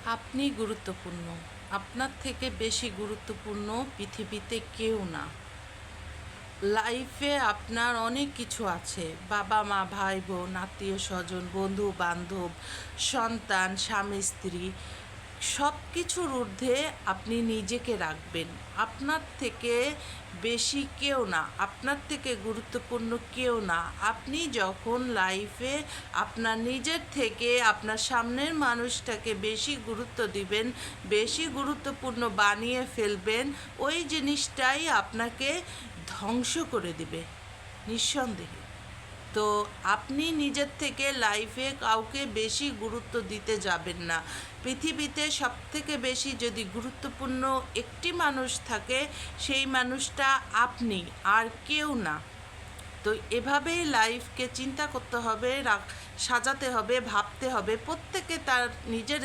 আপনি গুরুত্বপূর্ণ। আপনার থেকে বেশি গুরুত্বপূর্ণ পৃথিবীতে কেউ না। লাইফে আপনার অনেক কিছু আছে, বাবা মা, ভাই বোন, আত্মীয় স্বজন, বন্ধু বান্ধব, সন্তান, স্বামী স্ত্রী, সব কিছুর ঊর্ধ্বে আপনি নিজেকে রাখবেন। আপনার থেকে বেশি কেউ না, আপনার থেকে গুরুত্বপূর্ণ কেউ না। আপনি যখন লাইফে আপনার নিজের থেকে আপনার সামনের মানুষটাকে বেশি গুরুত্ব দিবেন, বেশি গুরুত্বপূর্ণ বানিয়ে ফেলবেন, ওই জিনিসটাই আপনাকে ধ্বংস করে দিবে নিঃসন্দেহে। তো আপনি নিজের থেকে লাইফে কাউকে বেশি গুরুত্ব দিতে যাবেন না। পৃথিবীতে সবথেকে বেশি যদি গুরুত্বপূর্ণ একটি মানুষ থাকে, সেই মানুষটা আপনি, আর কেউ না। তো এভাবেই লাইফকে চিন্তা করতে হবে, সাজাতে হবে, ভাবতে হবে। প্রত্যেকে তার নিজের